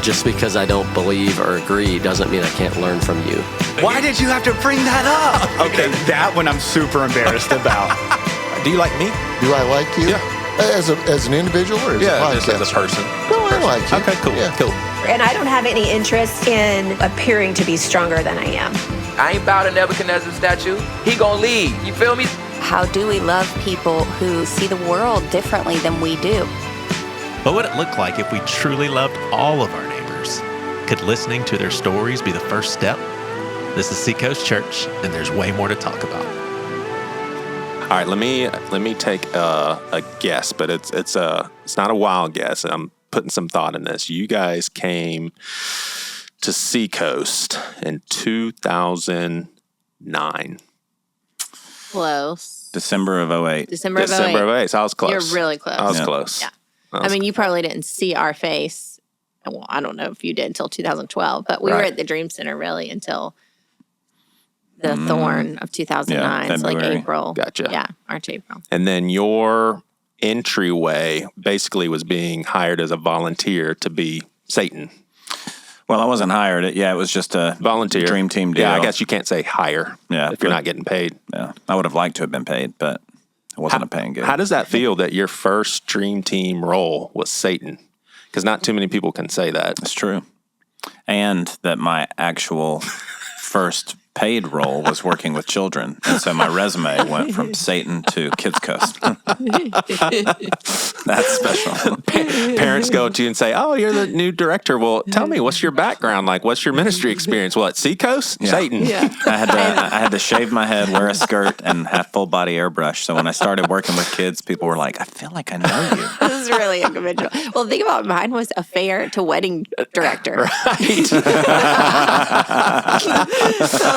just because I don't believe or agree doesn't mean I can't learn from you. Why did you have to bring that up? Okay, that one I'm super embarrassed about. Do you like me? Do I like you? Yeah. As an individual or as a podcast? Just as a person. No, I like you. Okay, cool. Yeah. Cool. And I don't have any interest in appearing to be stronger than I am. I ain't bow to Nebuchadnezzar's statue. He gonna lead. You feel me? How do we love people who see the world differently than we do? What would it look like if we truly loved all of our neighbors? Could listening to their stories be the first step? This is Seacoast Church, and there's way more to talk about. All right, let me take a guess, but it's not a wild guess. I'm putting some thought in this. You guys came to Seacoast in 2009. Close. December of 08. December of 08. December of 08. So I was close. You're really close. I was close. Yeah. I mean, you probably didn't see our face. Well, I don't know if you did until 2012, but we were at the Dream Center really until the Thorn of 2009. Yeah, so like February. April. Gotcha. Yeah, March, April. And then your entryway basically was being hired as a volunteer to be Satan. Well, I wasn't hired. It was just a Volunteer. dream team deal. Yeah, I guess you can't say hire if you're not getting paid. Yeah, I would have liked to have been paid, but I wasn't paying good. How does that feel that your first dream team role was Satan? Because not too many people can say that. It's true. And that my actual first paid role was working with children. And so my resume went from Satan to Kids Coast. That's special. Parents go to you and say, "Oh, you're the new director. Well, tell me, what's your background like? What's your ministry experience? What, Seacoast? Yeah. Satan." Yeah. I had to shave my head, wear a skirt, and have full body airbrush. So when I started working with kids, people were like, "I feel like I know you." This is really unconventional. Well, think about mine was a fair to wedding director.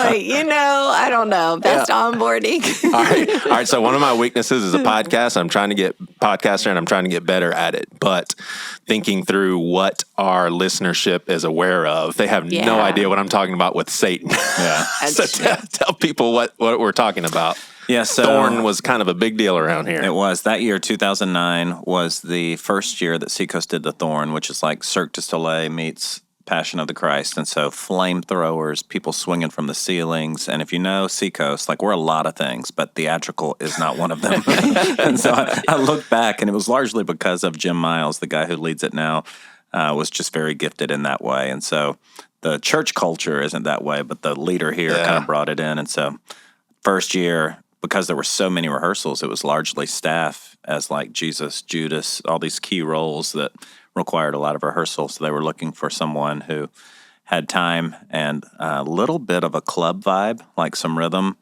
I don't know. Best onboarding. All right. So one of my weaknesses is a podcast. I'm trying to get podcaster and I'm trying to get better at it. But thinking through what our listenership is aware of, they have no idea what I'm talking about with Satan. Yeah. So tell people what we're talking about. Yeah, so Thorn was kind of a big deal around here. It was. That year, 2009, was the first year that Seacoast did the Thorn, which is like Cirque du Soleil meets Passion of the Christ. And so flamethrowers, people swinging from the ceilings. And if you know Seacoast, like we're a lot of things, but theatrical is not one of them. And so I look back, and it was largely because of Jim Miles, the guy who leads it now, was just very gifted in that way. And so the church culture isn't that way, but the leader here kind of brought it in. And so first year, because there were so many rehearsals, it was largely staff as like Jesus, Judas, all these key roles that required a lot of rehearsal. So they were looking for someone who had time and a little bit of a club vibe, like some rhythm.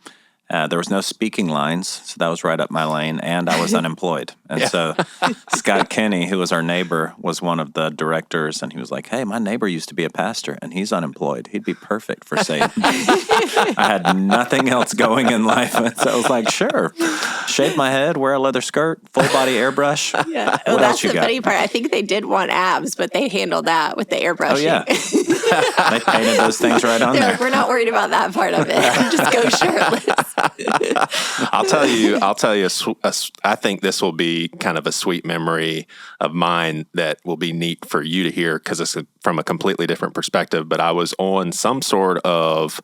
There was no speaking lines, so that was right up my lane, and I was unemployed. And so Scott Kenny, who was our neighbor, was one of the directors, and he was like, "Hey, my neighbor used to be a pastor, and he's unemployed. He'd be perfect for Satan." I had nothing else going in life, and so I was like, "Sure, shave my head, wear a leather skirt, full body airbrush." Yeah. What That's else you the got? funny part. I think they did want abs, but they handled that with the airbrushing. Oh yeah, they painted those things right on They're there. like, we're not worried about that part of it. Just go shirtless. I'll tell you. I think this will be kind of a sweet memory of mine that will be neat for you to hear because it's from a completely different perspective. But I was on some sort of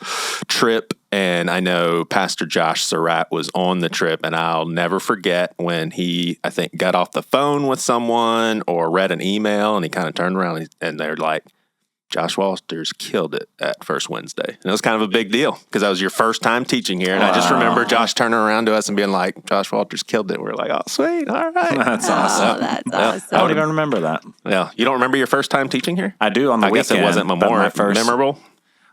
trip, and I know Pastor Josh Surratt was on the trip, and I'll never forget when he, I think, got off the phone with someone or read an email, and he kind of turned around and they're like, "Josh Walters killed it at First Wednesday." And it was kind of a big deal because that was your first time teaching here. And I just remember Josh turning around to us and being like, "Josh Walters killed it." We were like, "Oh, sweet. All right." That's awesome. That's awesome. I don't even remember that. Yeah. You don't remember your first time teaching here? I do on the I weekend. guess it wasn't but more my first- memorable.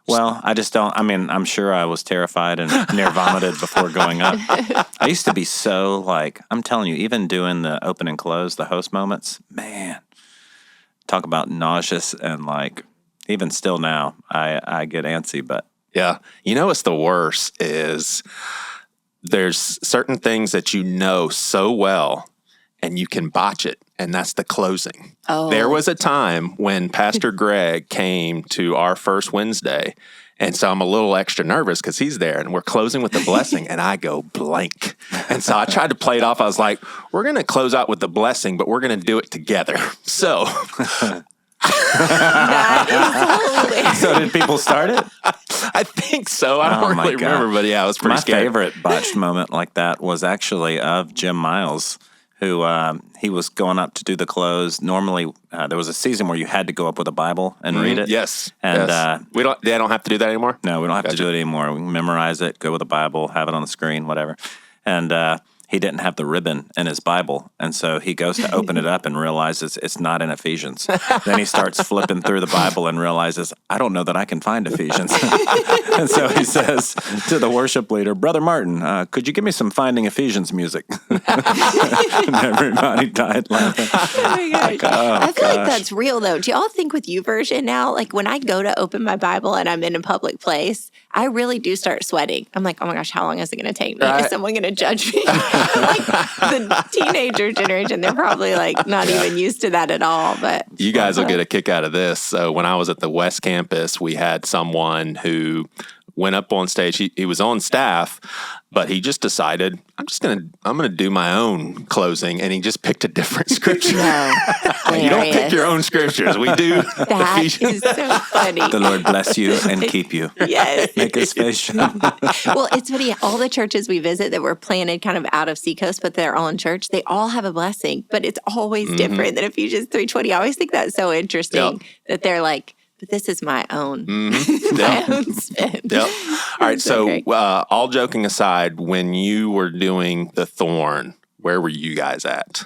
Well, I just don't. I mean, I'm sure I was terrified and near vomited before going up. I used to be so like, I'm telling you, even doing the open and close, the host moments, man, talk about nauseous and like, even still now, I get antsy, but. Yeah. You know what's the worst is there's certain things that you know so well and you can botch it, and that's the closing. Oh. There was a time when Pastor Greg came to our First Wednesday, and so I'm a little extra nervous because he's there, and we're closing with the blessing, and I go blank. And so I tried to play it off. I was like, we're going to close out with the blessing, but we're going to do it together. So So did people start it? I think so. I don't really remember, but yeah, I was pretty scared. My favorite botched moment like that was actually of Jim Miles, who he was going up to do the close. Normally, there was a season where you had to go up with a Bible and read it. Yes, and we don't. They don't have to do that anymore. No, we don't have to do it anymore. We can memorize it, go with a Bible, have it on the screen, whatever. And he didn't have the ribbon in his Bible, and so he goes to open it up and realizes it's not in Ephesians. Then he starts flipping through the Bible and realizes, I don't know that I can find Ephesians. And so he says to the worship leader, Brother Martin, could you give me some Finding Ephesians music? And everybody died laughing. Oh my gosh. I feel like that's real, though. Do y'all think with YouVersion now, like when I go to open my Bible and I'm in a public place, I really do start sweating. I'm like, oh my gosh, how long is it going to take me? Is someone going to judge me? Like the teenager generation, they're probably like not even used to that at all. But you guys will get a kick out of this. So when I was at the West Campus, we had someone who went up on stage. He was on staff, but he just decided, I'm gonna do my own closing, and he just picked a different scripture. You don't pick your own scriptures. We do. That is so funny. The Lord bless you and keep you. Yes. Make his face shine. Well, it's funny. All the churches we visit that were planted kind of out of Seacoast, but they're all in church, they all have a blessing, but it's always different than Ephesians 3:20. I always think that's so interesting that they're like, but this is my own, my own spin. Yep. All right. So all joking aside, when you were doing the thorn, where were you guys at?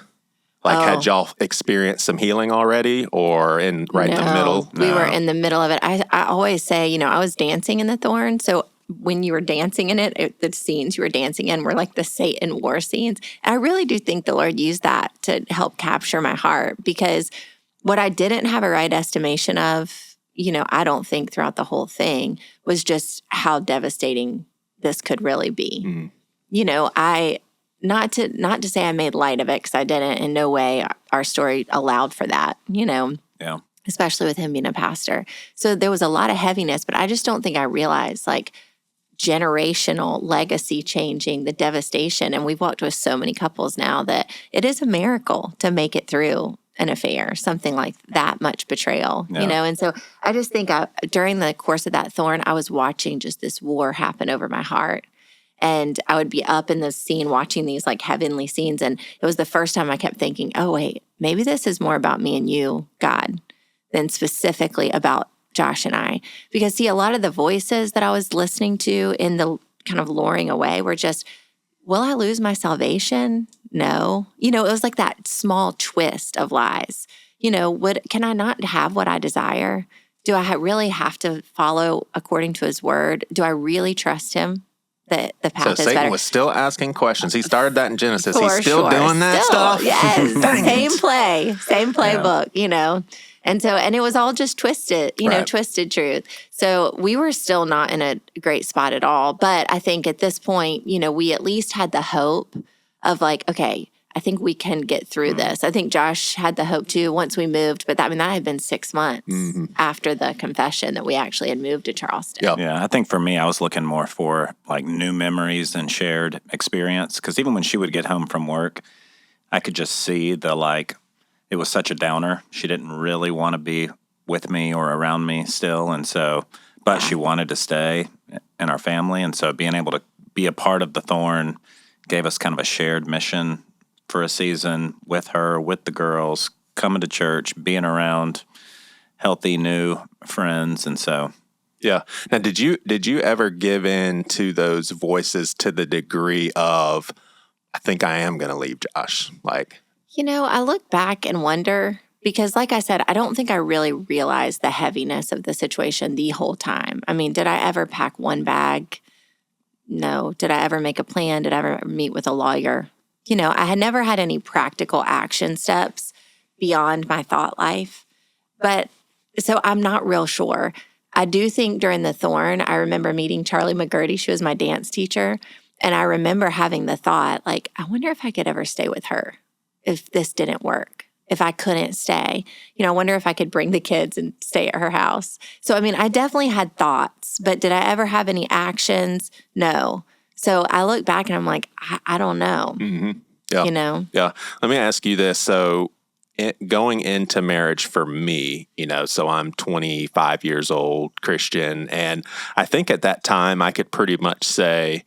Like, had y'all experienced some healing already, or in the middle? We were in the middle of it. I always say, I was dancing in the thorn. So when you were dancing in it, the scenes you were dancing in were like the Satan war scenes. And I really do think the Lord used that to help capture my heart, because what I didn't have a right estimation of, I don't think throughout the whole thing, was just how devastating this could really be. Not to say I made light of it, because I didn't. In no way our story allowed for that, Yeah. Especially with him being a pastor. So there was a lot of heaviness, but I just don't think I realized like generational legacy changing, the devastation. And we've walked with so many couples now that it is a miracle to make it through an affair, something like that much betrayal, And so I just think during the course of that thorn, I was watching just this war happen over my heart. And I would be up in the scene watching these like heavenly scenes. And it was the first time I kept thinking, oh, wait, maybe this is more about me and you, God, than specifically about Josh and I. Because see, a lot of the voices that I was listening to in the kind of luring away were just, will I lose my salvation? No. It was like that small twist of lies. Can I not have what I desire? Do I really have to follow according to his word? Do I really trust him that the path is Satan better? Was still asking questions. He started that in Genesis. He's still doing that stuff? Yes. Same playbook, And it was all just twisted, twisted truth. So we were still not in a great spot at all. But I think at this point, we at least had the hope of like, okay, I think we can get through this. I think Josh had the hope too once we moved, but that had been 6 months after the confession that we actually had moved to Charleston. Yep. Yeah, I think for me, I was looking more for like new memories and shared experience. Because even when she would get home from work, I could just see it was such a downer. She didn't really want to be with me or around me still. And so, but she wanted to stay in our family. And so being able to be a part of the thorn gave us kind of a shared mission for a season with her, with the girls, coming to church, being around healthy new friends. And so, yeah. Now, did you ever give in to those voices to the degree of, I think I am going to leave Josh? Like, I look back and wonder, because like I said, I don't think I really realized the heaviness of the situation the whole time. I mean, did I ever pack one bag? No. Did I ever make a plan? Did I ever meet with a lawyer? I had never had any practical action steps beyond my thought life. But so I'm not real sure. I do think during the thorn, I remember meeting Charlie McGurty. She was my dance teacher. And I remember having the thought, like, I wonder if I could ever stay with her if this didn't work, if I couldn't stay. I wonder if I could bring the kids and stay at her house. So, I definitely had thoughts, but did I ever have any actions? No. So I look back and I'm like, I don't know. Mm-hmm. Yeah. Yeah. Let me ask you this. So going into marriage for me, so I'm 25 years old, Christian, and I think at that time I could pretty much say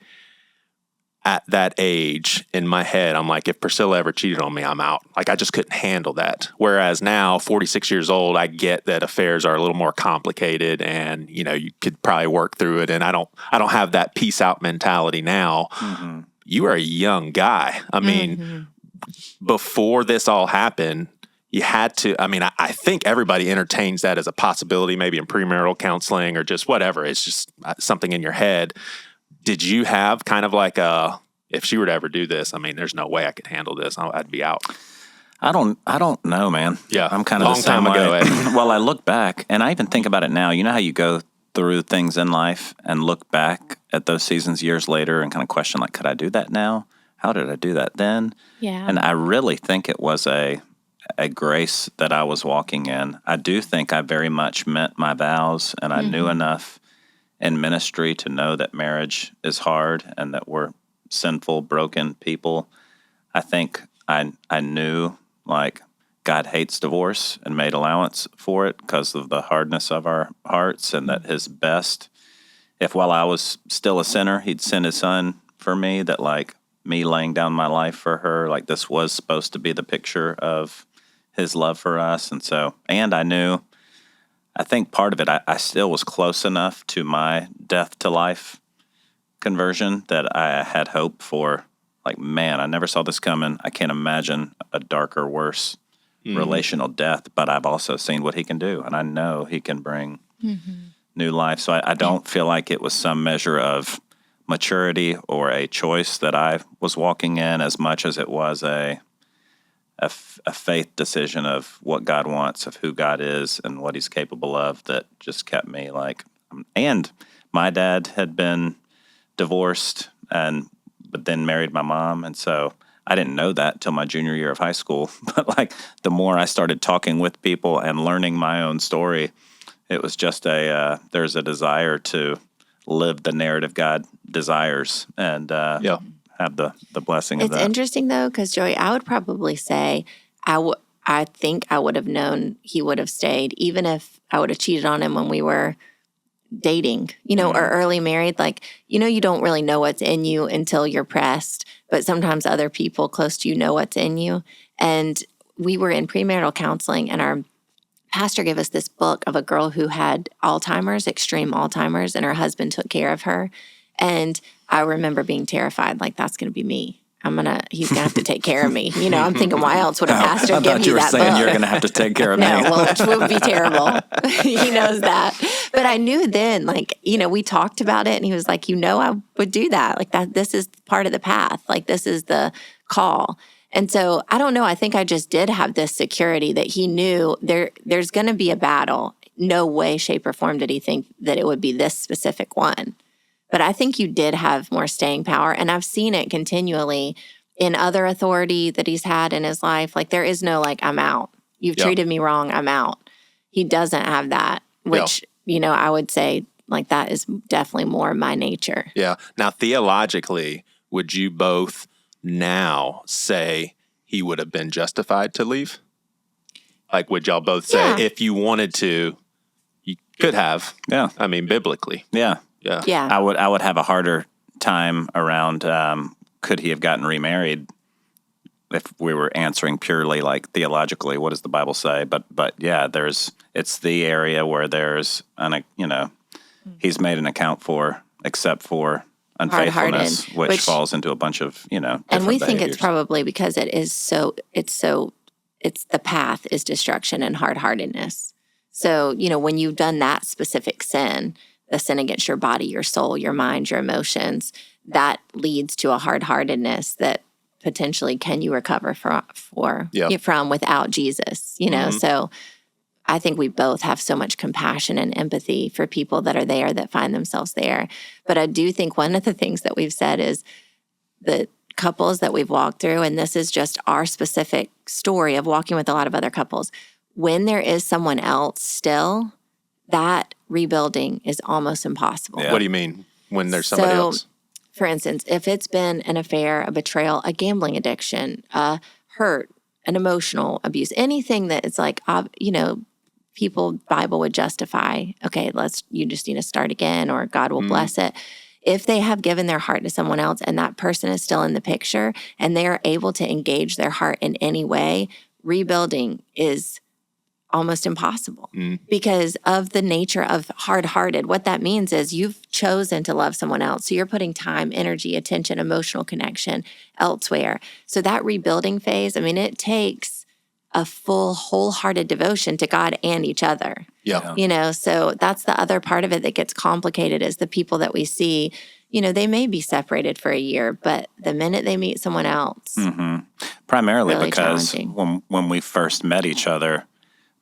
at that age in my head, I'm like, if Priscilla ever cheated on me, I'm out. Like, I just couldn't handle that. Whereas now, 46 years old, I get that affairs are a little more complicated and, you could probably work through it. And I don't have that peace out mentality now. Mm-hmm. You are a young guy. I mean, before this all happened, you had to, I think everybody entertains that as a possibility, maybe in premarital counseling or just whatever. It's just something in your head. Did you have kind of like if she were to ever do this, there's no way I could handle this. I'd be out. I don't know, man. Yeah. I'm kind of Long the same time ago, way. Ed. Well, I look back and I even think about it now. You know how you go through things in life and look back at those seasons years later and kind of question, like, could I do that now? How did I do that then? Yeah. And I really think it was a grace that I was walking in. I do think I very much meant my vows, and I knew enough in ministry to know that marriage is hard and that we're sinful, broken people. I think I knew, like, God hates divorce and made allowance for it because of the hardness of our hearts, and that his best, if while I was still a sinner, he'd send his son for me, that, like, me laying down my life for her, like, this was supposed to be the picture of his love for us. And so, and I think part of it, I still was close enough to my death to life conversion that I had hope for, like, man, I never saw this coming. I can't imagine a darker, worse relational death, but I've also seen what he can do, and I know he can bring new life. So I don't feel like it was some measure of maturity or a choice that I was walking in as much as it was a faith decision of what God wants, of who God is and what he's capable of, that just kept me like, and my dad had been divorced but then married my mom. And so I didn't know that till my junior year of high school. But like the more I started talking with people and learning my own story, it was just there's a desire to live the narrative God desires and have the blessing of that. It's interesting, though, because, Joey, I would probably say I think I would have known he would have stayed, even if I would have cheated on him when we were dating, or early married. Like, you don't really know what's in you until you're pressed, but sometimes other people close to you know what's in you. And we were in premarital counseling, and our pastor gave us this book of a girl who had Alzheimer's, extreme Alzheimer's, and her husband took care of her. And I remember being terrified, like, that's going to be me. He's going to have to take care of me. I'm thinking, why else would a pastor give you that book? I thought you were saying you're going to have to take care of me. No, well, which would be terrible. He knows that. But I knew then, like, we talked about it, and he was like, I would do that. Like, this is part of the path. Like, this is the call. And so, I don't know, I think I just did have this security that he knew there's going to be a battle. No way, shape, or form did he think that it would be this specific one. But I think you did have more staying power, and I've seen it continually in other authority that he's had in his life. Like, there is no, like, I'm out. You've treated me wrong, I'm out. He doesn't have that, which, I would say, like, that is definitely more my nature. Yeah. Now, theologically, would you both now say he would have been justified to leave? Like, would y'all both say, if you wanted to, you could have? Yeah. Biblically. Yeah. Yeah. I would have a harder time around could he have gotten remarried if we were answering purely like theologically, what does the Bible say? But yeah, it's the area where there's he's made an account for, except for unfaithfulness, which falls into a bunch of and we think behaviors. it's probably because it's the path is destruction and hard-heartedness. So when you've done that specific sin, the sin against your body, your soul, your mind, your emotions, that leads to a hard-heartedness that potentially can you recover from without Jesus, So I think we both have so much compassion and empathy for people that are there, that find themselves there. But I do think one of the things that we've said is the couples that we've walked through, and this is just our specific story of walking with a lot of other couples, when there is someone else still, that rebuilding is almost impossible. Yeah. What do you mean when there's somebody else? For instance, if it's been an affair, a betrayal, a gambling addiction, a hurt, an emotional abuse, anything that it's like, people, Bible would justify, okay, you just need to start again, or God will bless it. If they have given their heart to someone else and that person is still in the picture and they are able to engage their heart in any way, rebuilding is almost impossible because of the nature of hard-hearted. What that means is you've chosen to love someone else. So you're putting time, energy, attention, emotional connection elsewhere. So that rebuilding phase, it takes a full, wholehearted devotion to God and each other. Yeah. So that's the other part of it that gets complicated is the people that we see, they may be separated for a year, but the minute they meet someone else. Primarily really because challenging. when we first met each other,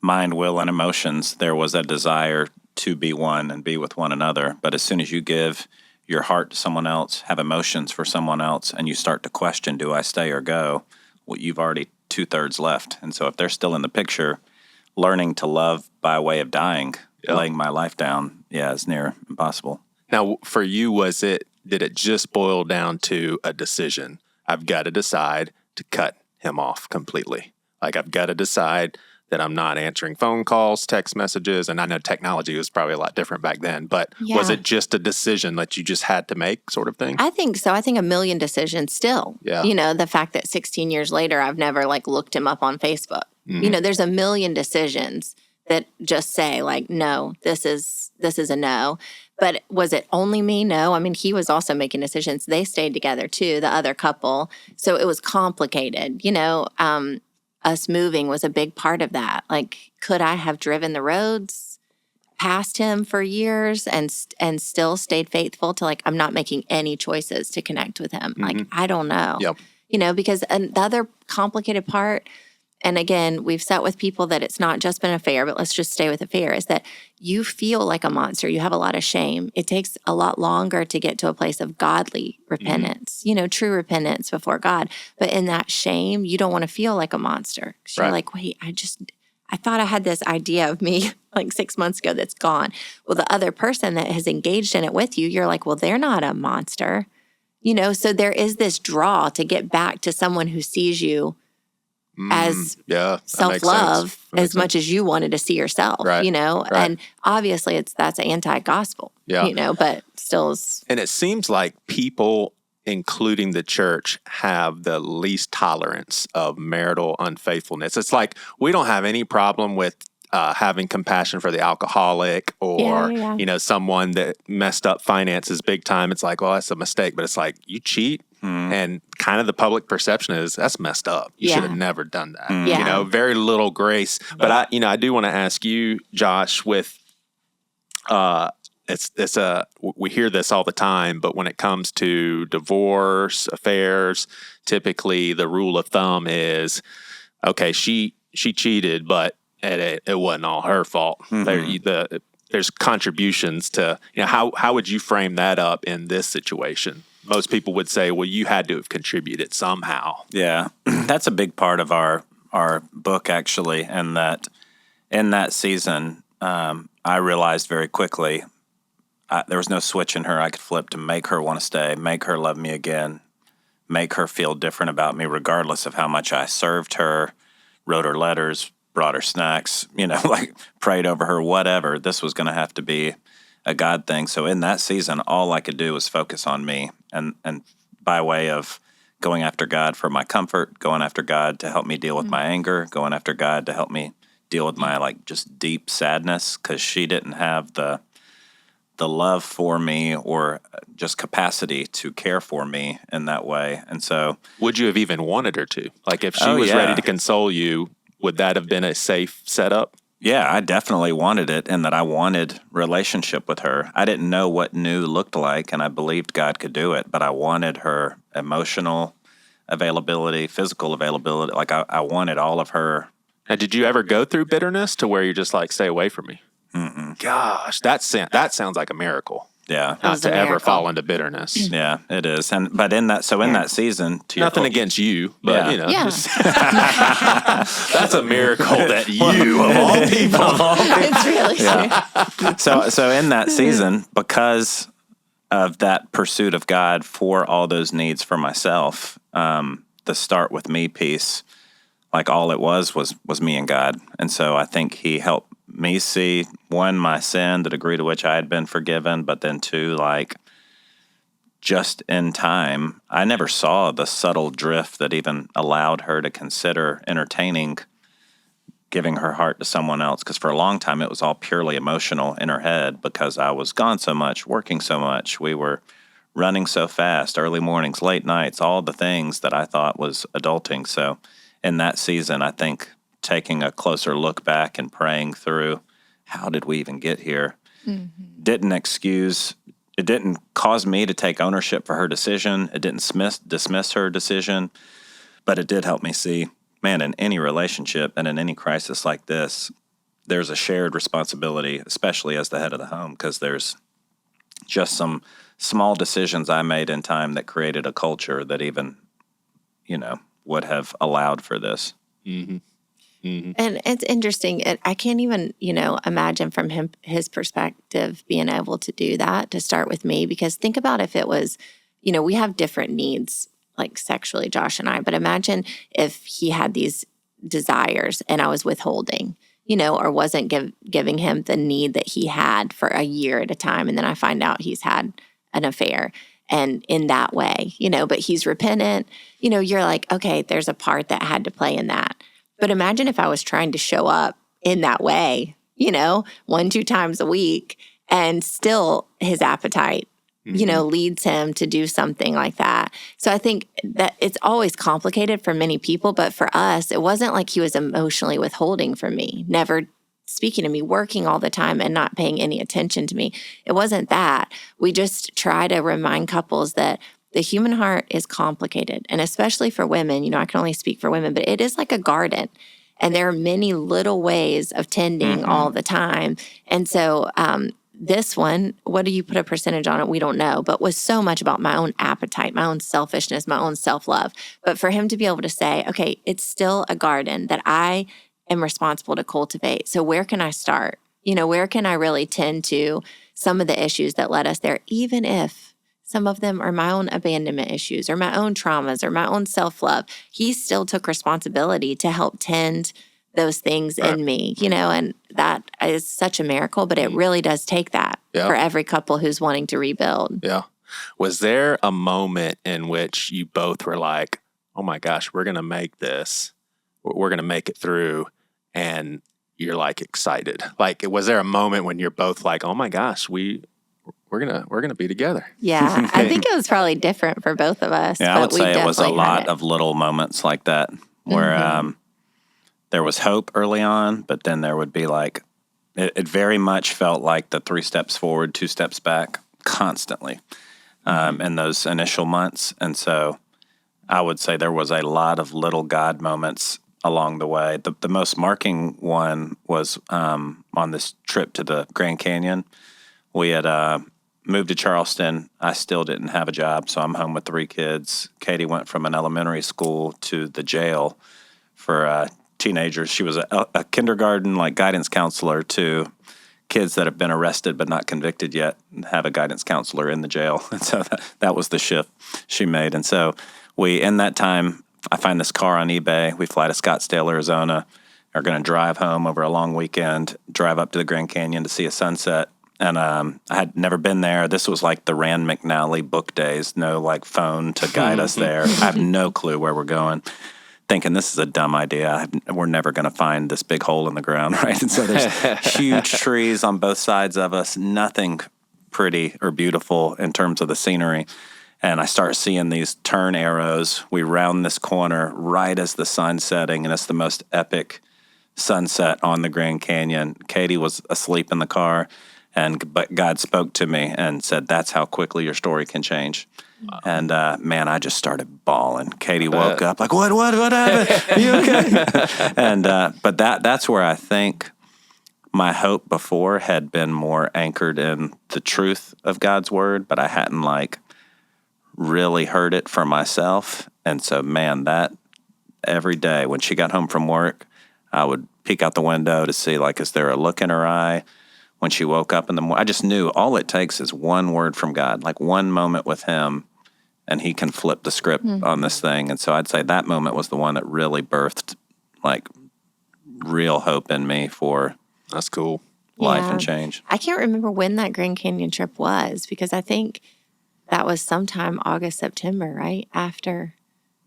mind, will, and emotions, there was a desire to be one and be with one another. But as soon as you give your heart to someone else, have emotions for someone else, and you start to question, do I stay or go? Well, you've already 2/3 left. And so if they're still in the picture, learning to love by way of dying, laying my life down, is near impossible. Now, for you, did it just boil down to a decision? I've got to decide to cut him off completely. Like, I've got to decide that I'm not answering phone calls, text messages, and I know technology was probably a lot different back then, but was it just a decision that you just had to make sort of thing? I think so. I think a million decisions still. Yeah. The fact that 16 years later, I've never looked him up on Facebook. There's a million decisions that just say no, this is a no. But was it only me? No. He was also making decisions. They stayed together too, the other couple. So it was complicated. Us moving was a big part of that. Could I have driven the roads past him for years and still stayed faithful to I'm not making any choices to connect with him? I don't know. Yep. Because the other complicated part, and again, we've sat with people that it's not just been a affair, but let's just stay with affair, is that you feel like a monster. You have a lot of shame. It takes a lot longer to get to a place of godly repentance, true repentance before God. But in that shame, you don't want to feel like a monster. 'Cause you're like, wait, I thought I had this idea of me 6 months ago that's gone. Well, the other person that has engaged in it with you, you're like, well, they're not a monster. So there is this draw to get back to someone who sees you as self-love as much as you wanted to see yourself, Right. And obviously that's anti-gospel, but still is. And it seems like people, including the church, have the least tolerance of marital unfaithfulness. It's like we don't have any problem with having compassion for the alcoholic or, someone that messed up finances big time. It's like, well, that's a mistake. But it's like, you cheat. And kind of the public perception is that's messed up. You should have never done that. Very little grace. But I do want to ask you, Josh, with we hear this all the time, but when it comes to divorce, affairs, typically the rule of thumb is, okay, she cheated, but it wasn't all her fault. There's contributions to, how would you frame that up in this situation? Most people would say, well, you had to have contributed somehow. Yeah, that's a big part of our book, actually, and that in that season, I realized very quickly there was no switch in her I could flip to make her want to stay, make her love me again, make her feel different about me, regardless of how much I served her, wrote her letters, brought her snacks, prayed over her, whatever. This was going to have to be a God thing. So in that season, all I could do was focus on me, and by way of going after God for my comfort, going after God to help me deal with my anger, going after God to help me deal with my just deep sadness, because she didn't have the love for me or just capacity to care for me in that way. And so, would you have even wanted her to? If she was ready to console you, would that have been a safe setup? Yeah, I definitely wanted it, and that I wanted relationship with her. I didn't know what new looked like, and I believed God could do it, but I wanted her emotional availability, physical availability. I wanted all of her. And did you ever go through bitterness to where you're just stay away from me? Mm-mm. Gosh, that sounds like a miracle. Yeah, not to ever fall into bitterness. Yeah, it is. But in that season, to nothing against you, but Just, that's a miracle that you of all people. It's really So in that season, because of that pursuit of God for all those needs for myself, the start with me piece, like all it was me and God. And so I think he helped me see, one, my sin, the degree to which I had been forgiven, but then two, like just in time, I never saw the subtle drift that even allowed her to consider entertaining giving her heart to someone else. Because for a long time, it was all purely emotional in her head because I was gone so much, working so much. We were running so fast, early mornings, late nights, all the things that I thought was adulting. So in that season, I think taking a closer look back and praying through, how did we even get here? It didn't cause me to take ownership for her decision. It didn't dismiss her decision, but it did help me see, man, in any relationship and in any crisis like this, there's a shared responsibility, especially as the head of the home, because there's just some small decisions I made in time that created a culture that even, would have allowed for this. And it's interesting. I can't even, imagine from his perspective being able to do that, to start with me, because think about if it was, we have different needs, like sexually, Josh and I, but imagine if he had these desires and I was withholding, or wasn't giving him the need that he had for a year at a time. And then I find out he's had an affair. And in that way, but he's repentant, you're like, okay, there's a part that had to play in that. But imagine if I was trying to show up in that way, 1-2 times a week, and still his appetite, leads him to do something like that. So I think that it's always complicated for many people, but for us, it wasn't like he was emotionally withholding from me, never speaking to me, working all the time and not paying any attention to me. It wasn't that. We just try to remind couples that the human heart is complicated, and especially for women, I can only speak for women, but it is like a garden, and there are many little ways of tending all the time. And so this one, what do you put a percentage on it? We don't know, but was so much about my own appetite, my own selfishness, my own self-love. But for him to be able to say, okay, it's still a garden that I am responsible to cultivate. So where can I start? Where can I really tend to some of the issues that led us there, even if some of them are my own abandonment issues or my own traumas or my own self-love. He still took responsibility to help tend those things in me, and that is such a miracle, but it really does take that for every couple who's wanting to rebuild. Yeah. Was there a moment in which you both were like, oh my gosh, we're going to make this, we're going to make it through, and you're like excited? Like, was there a moment when you're both like, oh my gosh, we're gonna be together? Yeah, I think it was probably different for both of us. Yeah, I would say it was a lot of little moments like that where there was hope early on, but then there would be like, it very much felt like the 3 steps forward, 2 steps back constantly in those initial months. And so I would say there was a lot of little God moments along the way. The most marking one was on this trip to the Grand Canyon. We had moved to Charleston. I still didn't have a job, so I'm home with 3 kids. Katie went from an elementary school to the jail for teenagers. She was a kindergarten guidance counselor to kids that have been arrested but not convicted yet, and have a guidance counselor in the jail. And so that was the shift she made. And so in that time, I find this car on eBay. We fly to Scottsdale, Arizona, are going to drive home over a long weekend, drive up to the Grand Canyon to see a sunset. And I had never been there. This was like the Rand McNally book days, no phone to guide us there. I have no clue where we're going. Thinking this is a dumb idea. We're never going to find this big hole in the ground, right? And so there's huge trees on both sides of us, nothing pretty or beautiful in terms of the scenery. And I start seeing these turn arrows. We round this corner right as the sun's setting, and it's the most epic sunset on the Grand Canyon. Katie was asleep in the car. But God spoke to me and said, that's how quickly your story can change. Wow. And man, I just started bawling. Katie woke up like, what happened? You okay? And but that's where I think my hope before had been more anchored in the truth of God's word, but I hadn't really heard it for myself. And so, man, that every day when she got home from work, I would peek out the window to see is there a look in her eye? When she woke up in the morning, I just knew all it takes is one word from God, one moment with him, and he can flip the script on this thing. And so I'd say that moment was the one that really birthed like real hope in me for That's cool. life Yeah. and change. I can't remember when that Grand Canyon trip was because I think that was sometime August, September, right? After,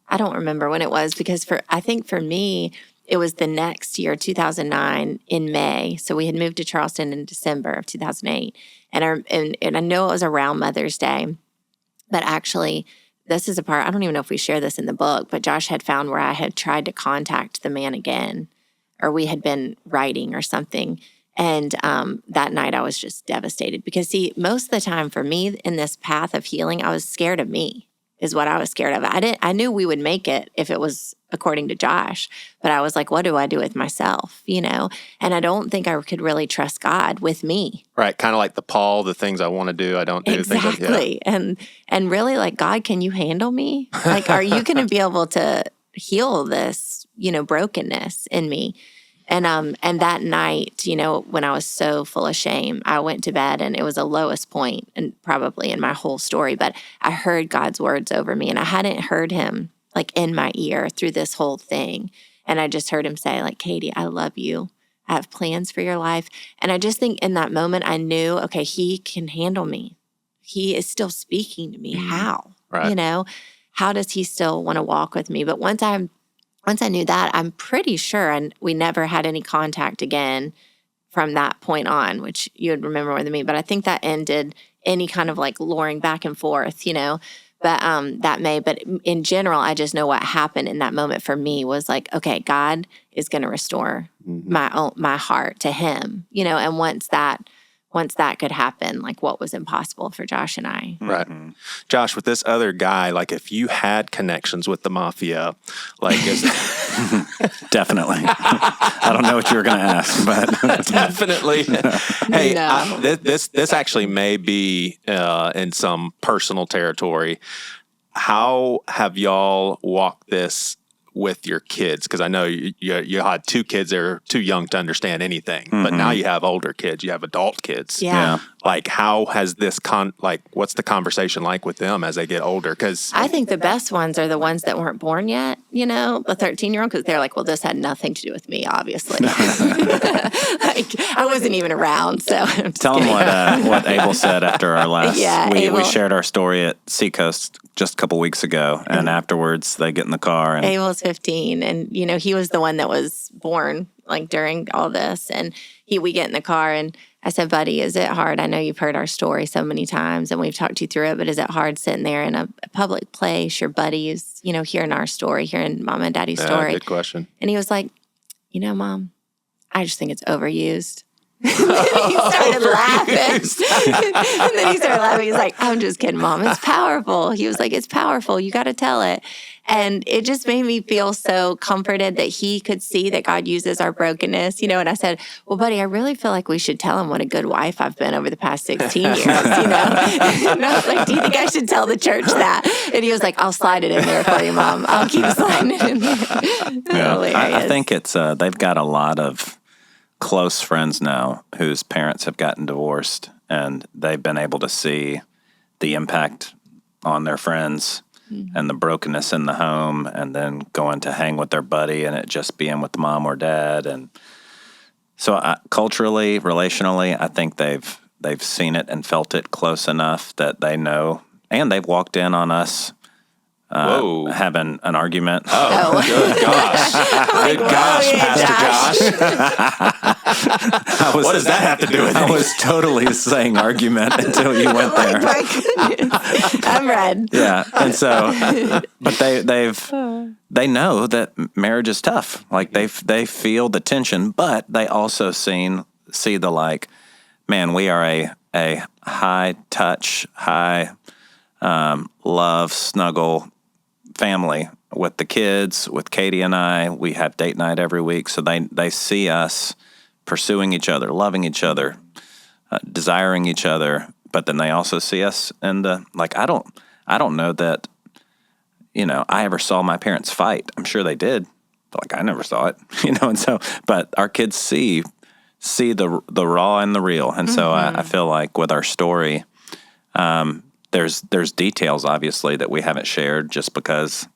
I don't remember when it was because I think for me, it was the next year, 2009 in May. So we had moved to Charleston in December of 2008. And I know it was around Mother's Day, but actually this is a part, I don't even know if we share this in the book, but Josh had found where I had tried to contact the man again, or we had been writing or something. And that night I was just devastated because, see, most of the time for me in this path of healing, I was scared of me is what I was scared of. I knew we would make it if it was according to Josh, but I was like, what do I do with myself, And I don't think I could really trust God with me. Right. Kind of like the things I want to do, I don't do. Exactly. And really like, God, can you handle me? Like, are you going to be able to heal this, brokenness in me? And that night, when I was so full of shame, I went to bed and it was the lowest point and probably in my whole story, but I heard God's words over me and I hadn't heard him like in my ear through this whole thing. And I just heard him say like, Katie, I love you. I have plans for your life. And I just think in that moment, I knew, okay, he can handle me. He is still speaking to me. How? Right. How does he still want to walk with me? But once I knew that, I'm pretty sure, and we never had any contact again from that point on, which you would remember more than me. But I think that ended any kind of like luring back and forth, But but in general, I just know what happened in that moment for me was like, okay, God is going to restore my heart to Him, And once that could happen, like what was impossible for Josh and I. Right. Josh, with this other guy, like if you had connections with the mafia, like is Definitely. I don't know what you were going to ask, but definitely. Hey, No. this actually may be in some personal territory. How have y'all walked this with your kids? Because I know you had two kids that are too young to understand anything, but now you have older kids, you have adult kids. Yeah. Like, how has this what's the conversation like with them as they get older? Because I think the best ones are the ones that weren't born yet, the 13-year-old, because they're like, well, this had nothing to do with me, obviously. I wasn't even around, so. tell them what Abel said after our last. Yeah, we Abel. shared our story at Seacoast just a couple weeks ago, and afterwards they get in the car. And Abel's 15, and, he was the one that was born, like, during all this, and we get in the car, and I said, buddy, is it hard? I know you've heard our story so many times and we've talked you through it, but is it hard sitting there in a public place, your buddies, hearing our story, hearing Mama and Daddy's story? Good question. And he was like, Mom, I just think it's overused. He started laughing. And then he started laughing. He's like, I'm just kidding, Mom. It's powerful. He was like, it's powerful. You got to tell it. And it just made me feel so comforted that he could see that God uses our brokenness, And I said, well, buddy, I really feel like we should tell him what a good wife I've been over the past 16 years, And I was like, do you think I should tell the church that? And he was like, I'll slide it in there for you, Mom. I'll keep sliding it in there. I think it's they've got a lot of close friends now whose parents have gotten divorced, and they've been able to see the impact on their friends and the brokenness in the home, and then going to hang with their buddy and it just being with mom or dad. And so culturally, relationally, I think they've seen it and felt it close enough that they know, and they've walked in on us having an argument. Oh, good gosh. Good gosh, Pastor Josh. What does that have to do with it? I was totally saying argument until you went there. My goodness. I'm red. Yeah. And so, but they know that marriage is tough. Like they feel the tension, but they also see the like, man, we are a high touch, high love, snuggle family with the kids, with Katie and I. We have date night every week. So they see us pursuing each other, loving each other, desiring each other. But then they also see us in the, like, I don't know that, I ever saw my parents fight. I'm sure they did, but like I never saw it, and so, but our kids see the raw and the real. And so I feel like with our story, there's details obviously that we haven't shared just because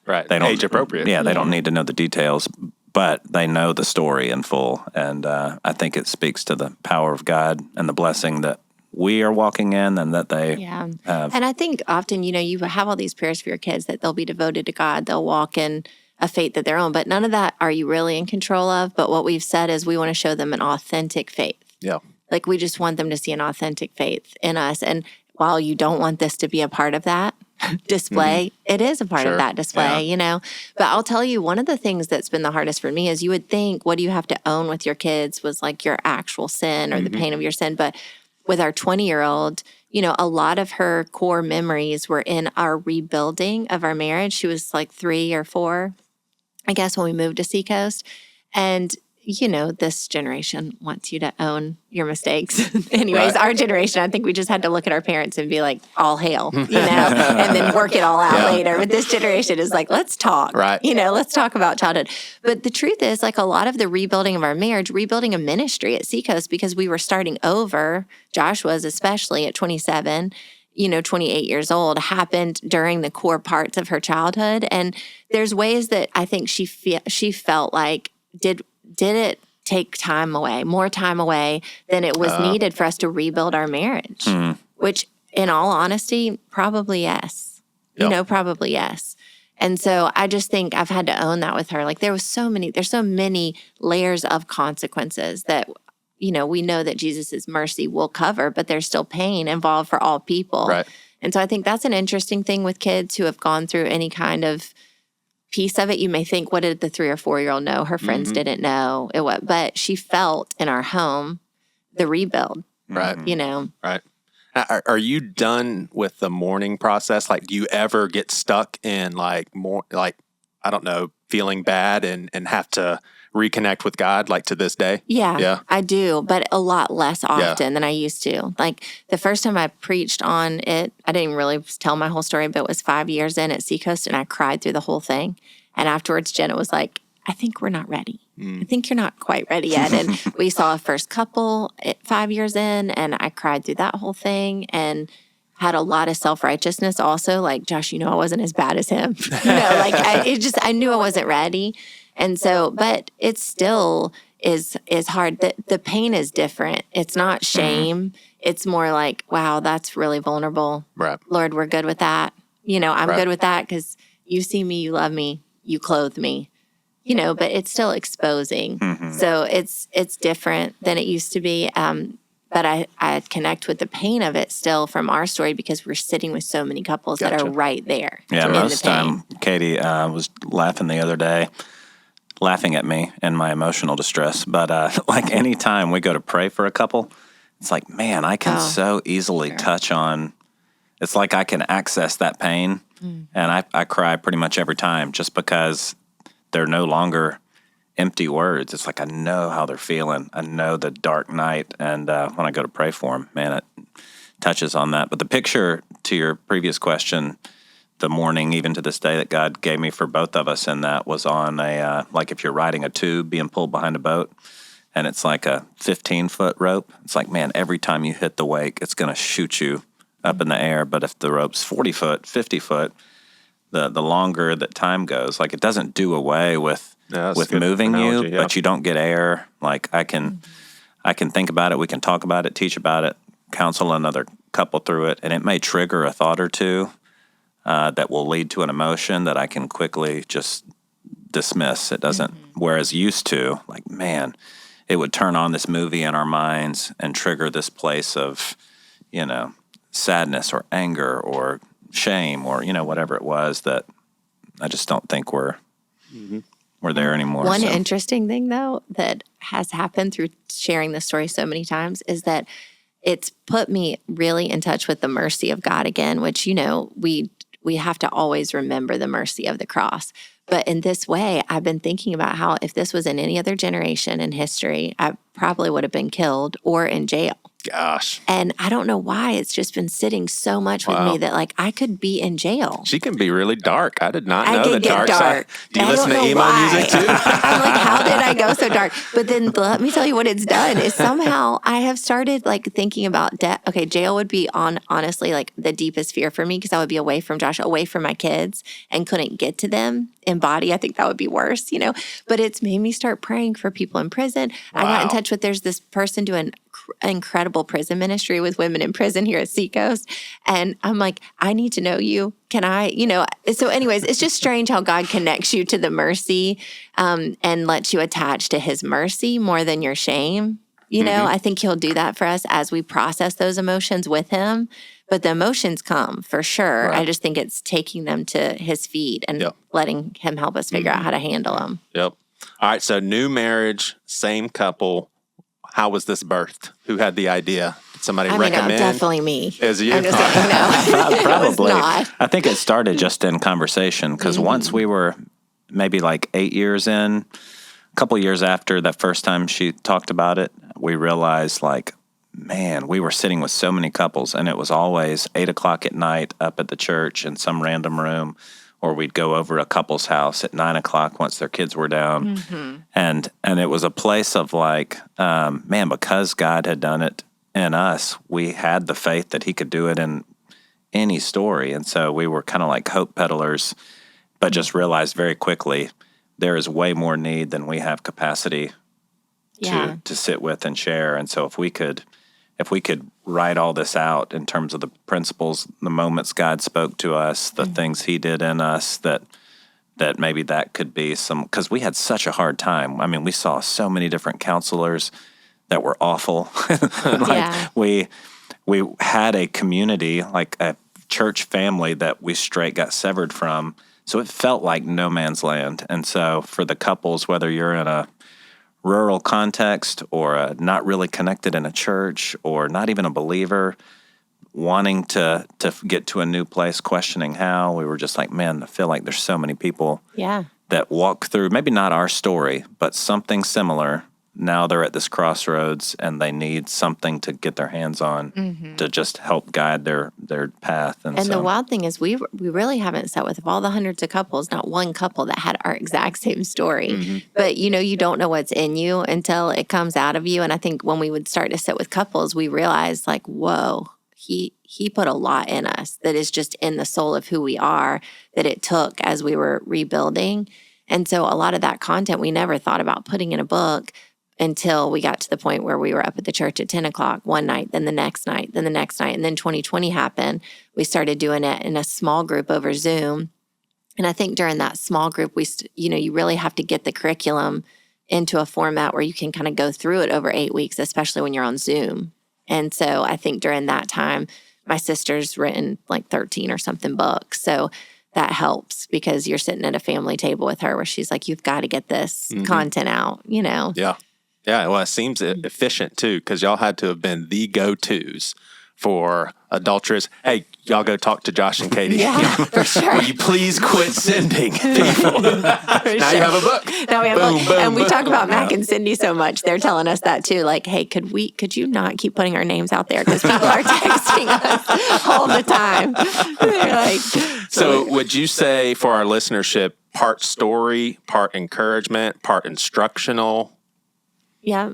Right. they don't Age appropriate. Yeah, they don't need to know the details, but they know the story in full. And I think it speaks to the power of God and the blessing that we are walking in and that they have. And I think often, you have all these prayers for your kids that they'll be devoted to God. They'll walk in a faith of their own, but none of that are you really in control of. But what we've said is we want to show them an authentic faith. Yeah. Like we just want them to see an authentic faith in us. And while you don't want this to be a part of that display, it is a part of that display, But I'll tell you, one of the things that's been the hardest for me is you would think what do you have to own with your kids was like your actual sin or the pain of your sin. But with our 20-year-old, a lot of her core memories were in our rebuilding of our marriage. She was like 3 or 4, I guess, when we moved to Seacoast. And this generation wants you to own your mistakes. Anyways, our generation, I think we just had to look at our parents and be like, all hail, and then work it all out later. But this generation is like, let's talk, let's talk about childhood. But the truth is, like a lot of the rebuilding of our marriage, rebuilding a ministry at Seacoast, because we were starting over, Josh was especially at 27, 28 years old, happened during the core parts of her childhood. And there's ways that I think she felt like, did it take more time away than it was needed for us to rebuild our marriage? Which, in all honesty, probably yes. Probably yes. And so I just think I've had to own that with her. Like there's so many layers of consequences that, we know that Jesus's mercy will cover, but there's still pain involved for all people. Right. And so I think that's an interesting thing with kids who have gone through any kind of piece of it. You may think, what did the 3 or 4-year-old know? Her friends didn't know it. But she felt in our home the rebuild. Right. Right. Are you done with the mourning process? Like, do you ever get stuck in feeling bad and have to reconnect with God to this day? Yeah, I do, but a lot less often than I used to. Like the first time I preached on it, I didn't really tell my whole story, but it was 5 years in at Seacoast and I cried through the whole thing. And afterwards, Jenna was like, I think we're not ready. I think you're not quite ready yet. And we saw a first couple at 5 years in and I cried through that whole thing and had a lot of self-righteousness also. Like, Josh, I wasn't as bad as him. I knew I wasn't ready. And so, but it still is hard. The pain is different. It's not shame. It's more like, wow, that's really vulnerable. Right. Lord, we're good with that. I'm good with that because you see me, you love me, you clothe me, but it's still exposing. So it's different than it used to be. But I connect with the pain of it still from our story because we're sitting with so many couples that are right there. Yeah, most time. Katie was laughing the other day, laughing at me and my emotional distress. But any time we go to pray for a couple, it's like, man, I can so easily touch on, it's like I can access that pain. And I cry pretty much every time just because they're no longer empty words. It's like I know how they're feeling. I know the dark night. And when I go to pray for them, man, it touches on that. But the picture to your previous question, the mourning, even to this day, that God gave me for both of us, and that was on a, like if you're riding a tube being pulled behind a boat, and it's like a 15-foot rope. It's like, man, every time you hit the wake, it's going to shoot you up in the air. But if the rope's 40 foot, 50 foot, the longer that time goes, like it doesn't do away with moving analogy, but you don't get air. Like I can think about it. We can talk about it, teach about it, counsel another couple through it, and it may trigger a thought or two that will lead to an emotion that I can quickly just dismiss. It doesn't, whereas used to, like, man, it would turn on this movie in our minds and trigger this place of, sadness or anger or shame or, whatever it was that I just don't think we're there anymore. One interesting thing, though, that has happened through sharing this story so many times is that it's put me really in touch with the mercy of God again, which, we have to always remember the mercy of the cross. But in this way, I've been thinking about how if this was in any other generation in history, I probably would have been killed or in jail. Gosh. And I don't know why it's just been sitting so much with me that like I could be in jail. She can be really dark. I did not know the dark side. Do you listen to emo music too? I'm like, how did I go so dark? But then let me tell you what it's done is somehow I have started like thinking about death. Okay, jail would be honestly like the deepest fear for me because I would be away from Josh, away from my kids and couldn't get to them in human body. I think that would be worse, but it's made me start praying for people in prison. Wow. I got in touch with, there's this person doing incredible prison ministry with women in prison here at Seacoast. And I'm like, I need to know you. Can I, so anyways, it's just strange how God connects you to the mercy and lets you attach to his mercy more than your shame. I think he'll do that for us as we process those emotions with him. But the emotions come for sure. Right. I just think it's taking them to his feet and letting him help us figure out how to handle them. Yep. All right. So new marriage, same couple. How was this birthed? Who had the idea? Did somebody recommend? Definitely me. Is you? I'm just saying, no. Probably. Not. I think it started just in conversation because once we were maybe like 8 years in, a couple years after that first time she talked about it, we realized man, we were sitting with so many couples and it was always 8:00 at night up at the church in some random room, or we'd go over a couple's house at 9:00 once their kids were down. Mm-hmm. And it was a place of man, because God had done it in us, we had the faith that he could do it in any story. And so we were kind of like hope peddlers, but just realized very quickly there is way more need than we have capacity to sit with and share. And so if we could write all this out in terms of the principles, the moments God spoke to us, the things he did in us, that maybe that could be because we had such a hard time. I mean, we saw so many different counselors that were awful. We had a community, like a church family that we straight got severed from. So it felt like no man's land. And so for the couples, whether you're in a rural context or not really connected in a church or not even a believer, wanting to get to a new place, questioning how, we were just like, man, I feel like there's so many people that walk through, maybe not our story, but something similar. Now they're at this crossroads and they need something to get their hands on to just help guide their path. And the wild thing is we really haven't sat with, of all the hundreds of couples, not one couple that had our exact same story. Mm-hmm. But, you don't know what's in you until it comes out of you. And I think when we would start to sit with couples, we realized whoa, he put a lot in us that is just in the soul of who we are, that it took as we were rebuilding. And so a lot of that content we never thought about putting in a book until we got to the point where we were up at the church at 10:00 one night, then the next night, then the next night. And then 2020 happened. We started doing it in a small group over Zoom. And I think during that small group, you really have to get the curriculum into a format where you can kind of go through it over 8 weeks, especially when you're on Zoom. And so I think during that time, my sister's written 13 or something books. So that helps because you're sitting at a family table with her where she's like, you've got to get this content out, Yeah. Yeah, well, it seems efficient, too, because y'all had to have been the go-tos for adulterers. Hey, y'all go talk to Josh and Katie. Yeah, for sure. Will you please quit sending people? Now you have a book. Now we have a book. And we talk about Mac and Cindy so much. They're telling us that, too. Hey, could you not keep putting our names out there? Because people are texting us all the time. They're So would you say for our listenership, part story, part encouragement, part instructional? Yeah.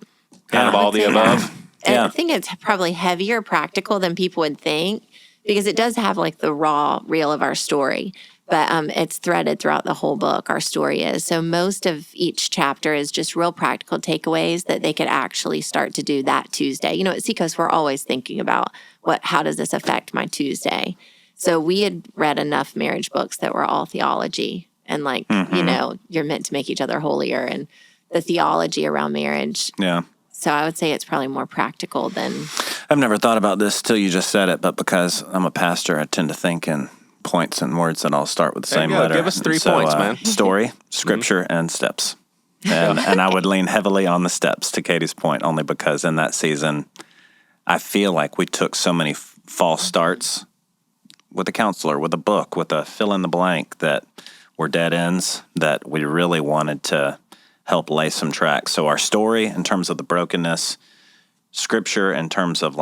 Kind of all the above. And I think it's probably heavier practical than people would think because it does have the raw reel of our story, but it's threaded throughout the whole book, our story is. So most of each chapter is just real practical takeaways that they could actually start to do that Tuesday. At Seacoast, we're always thinking about how does this affect my Tuesday? So we had read enough marriage books that were all theology and you're meant to make each other holier and the theology around marriage. Yeah. So I would say it's probably more practical than... I've never thought about this till you just said it, but because I'm a pastor, I tend to think in points and words that all start with the same letter. Give us 3 points, man. Story, scripture, and steps. And I would lean heavily on the steps, to Katie's point, only because in that season, I feel like we took so many false starts with a counselor, with a book, with a fill in the blank that were dead ends that we really wanted to help lay some tracks. So our story in terms of the brokenness, scripture in terms of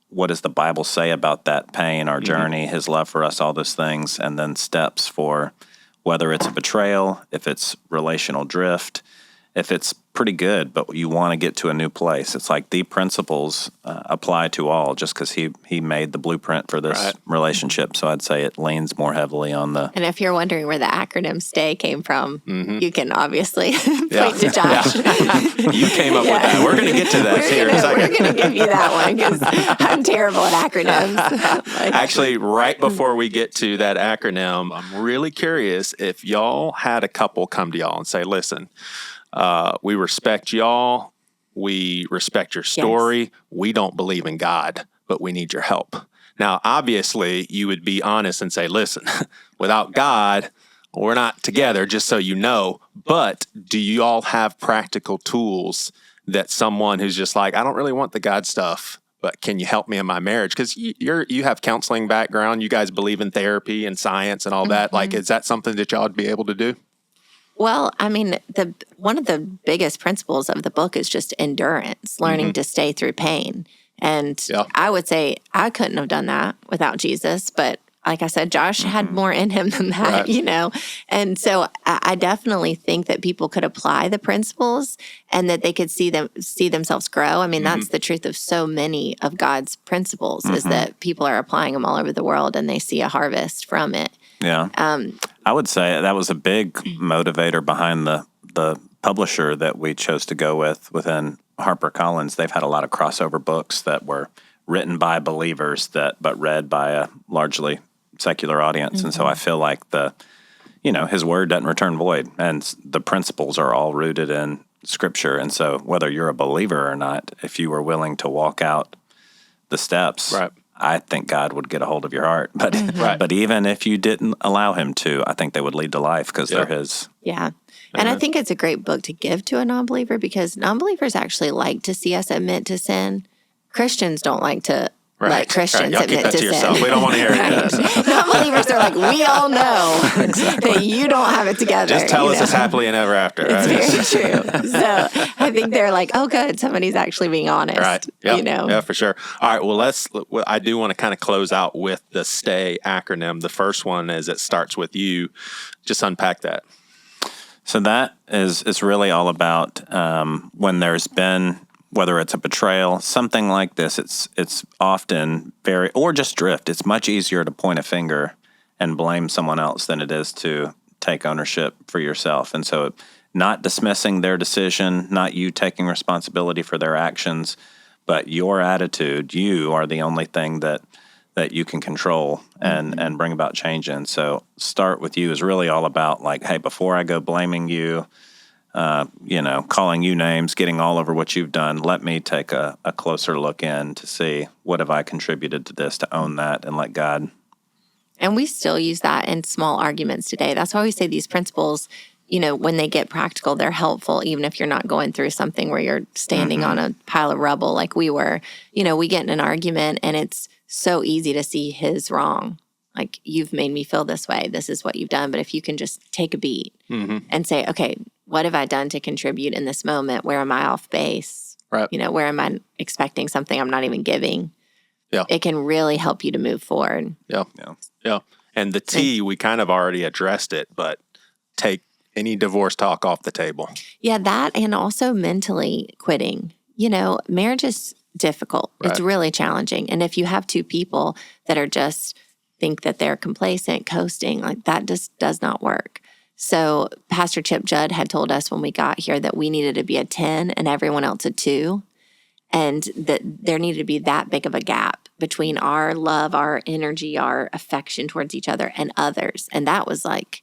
what does the Bible say about that pain, our journey, his love for us, all those things, and then steps for whether it's a betrayal, if it's relational drift, if it's pretty good, but you want to get to a new place, it's like the principles apply to all just because he made the blueprint for this relationship. So I'd say it leans more heavily on the... And if you're wondering where the acronym STAY came from, you can obviously point to Josh. You came up with that. We're going to get to that here in a second. We're going to give you that one because I'm terrible at acronyms. Actually, right before we get to that acronym, I'm really curious if y'all had a couple come to y'all and say, listen, we respect y'all. We respect your story. Yes. We don't believe in God, but we need your help. Now, obviously, you would be honest and say, listen, without God, we're not together, just so you know. But do you all have practical tools that someone who's just like, I don't really want the God stuff, but can you help me in my marriage? Because you have counseling background. You guys believe in therapy and science and all that. Like, is that something that y'all would be able to do? Well, I mean, one of the biggest principles of the book is just endurance, learning to stay through pain. And I would say I couldn't have done that without Jesus. But like I said, Josh had more in him than that, you know. And so I definitely think that people could apply the principles and that they could see themselves grow. I mean, that's the truth of so many of God's principles is that people are applying them all over the world and they see a harvest from it. Yeah. I would say that was a big motivator behind the publisher that we chose to go with within HarperCollins. They've had a lot of crossover books that were written by believers but read by a largely secular audience. And so I feel like his word doesn't return void, and the principles are all rooted in Scripture. And so whether you're a believer or not, if you were willing to walk out the steps, I think God would get a hold of your heart. But but even if you didn't allow him to, I think they would lead to life because they're his. Yeah. And I think it's a great book to give to a non-believer because non-believers actually like to see us admit to sin. Christians don't like to let Christians admit to sin. We don't want to hear it. Non-believers are like, we all know that you don't have it together. Just tell us it's happily and ever after. It's very true. So I think they're like, oh, good, somebody's actually being honest. Right. Yep. You know? Yeah, for sure. All right. Well, I do want to kind of close out with the STAY acronym. The first one is it starts with you. Just unpack that. So that is really all about when there's been, whether it's a betrayal, something like this, it's often or just drift. It's much easier to point a finger and blame someone else than it is to take ownership for yourself. And so not dismissing their decision, not you taking responsibility for their actions, but your attitude, you are the only thing that you can control and bring about change in. So start with you is really all about like, hey, before I go blaming you, calling you names, getting all over what you've done, let me take a closer look in to see what have I contributed to this, to own that and let God. And we still use that in small arguments today. That's why we say these principles, when they get practical, they're helpful, even if you're not going through something where you're standing on a pile of rubble like we were. We get in an argument and it's so easy to see his wrong. Like, you've made me feel this way. This is what you've done. But if you can just take a beat and say, okay, what have I done to contribute in this moment? Where am I off base? Right. Where am I expecting something I'm not even giving? Yeah. It can really help you to move forward. Yeah. And the T, we kind of already addressed it, but take any divorce talk off the table. Yeah, that, and also mentally quitting. Marriage is difficult. Right. It's really challenging. And if you have two people that are just think that they're complacent, coasting, like that just does not work. So Pastor Chip Judd had told us when we got here that we needed to be a 10 and everyone else a 2. And that there needed to be that big of a gap between our love, our energy, our affection towards each other and others. And that was like,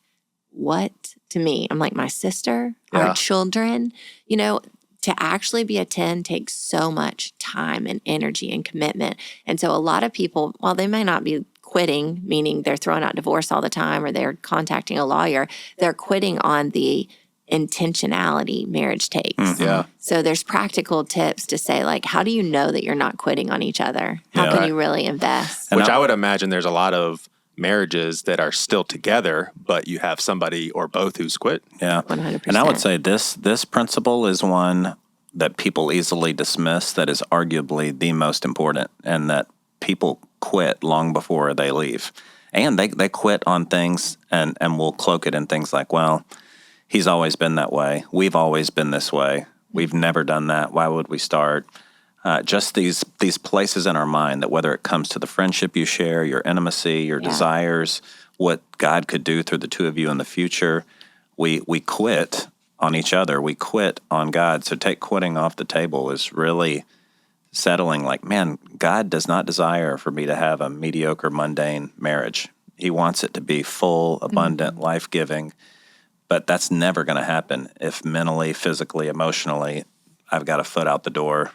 what to me? I'm like, my sister, our children, to actually be a 10 takes so much time and energy and commitment. And so a lot of people, while they may not be quitting, meaning they're throwing out divorce all the time or they're contacting a lawyer, they're quitting on the intentionality marriage takes. Yeah. So there's practical tips to say, like, how do you know that you're not quitting on each other? How can you really invest? Which I would imagine there's a lot of marriages that are still together, but you have somebody or both who's quit. Yeah. 100%. And I would say this principle is one that people easily dismiss that is arguably the most important, and that people quit long before they leave. And they quit on things and will cloak it in things like, well, He's always been that way. We've always been this way. We've never done that. Why would we start? Just these places in our mind that whether it comes to the friendship you share, your intimacy, your desires, what God could do through the two of you in the future, we quit on each other. We quit on God. So take quitting off the table is really settling like, man, God does not desire for me to have a mediocre, mundane marriage. He wants it to be full, abundant, life-giving. But that's never going to happen if mentally, physically, emotionally, I've got a foot out the door,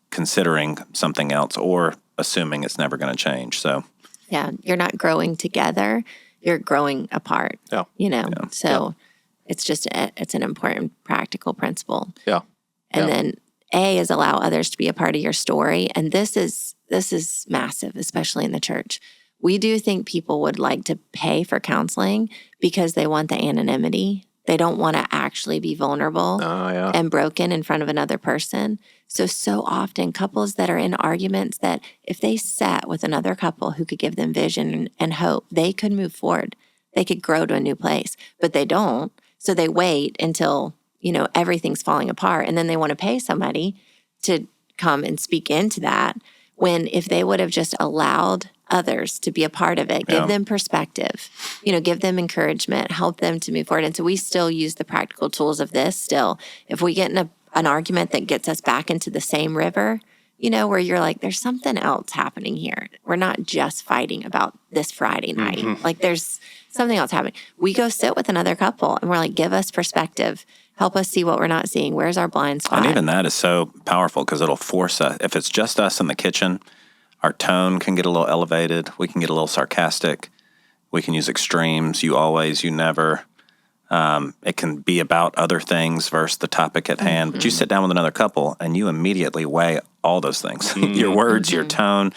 considering something else or assuming it's never going to change. So, yeah, you're not growing together, you're growing apart. Yeah. So it's just it's an important practical principle. Yeah. And then A is allow others to be a part of your story, and this is massive, especially in the church. We do think people would like to pay for counseling because they want the anonymity. They don't want to actually be vulnerable and broken in front of another person. So often couples that are in arguments that if they sat with another couple who could give them vision and hope, they could move forward. They could grow to a new place, but they don't. So they wait until, everything's falling apart. And then they want to pay somebody to come and speak into that. When if they would have just allowed others to be a part of it, give them perspective, give them encouragement, help them to move forward. And so we still use the practical tools of this still. If we get in an argument that gets us back into the same river, where you're like, there's something else happening here. We're not just fighting about this Friday night. Like there's something else happening. We go sit with another couple and we're like, give us perspective. Help us see what we're not seeing. Where's our blind spot? And even that is so powerful because it'll force us. If it's just us in the kitchen, our tone can get a little elevated. We can get a little sarcastic. We can use extremes. You always, you never. It can be about other things versus the topic at hand. But you sit down with another couple and you immediately weigh all those things. Your words, your tone.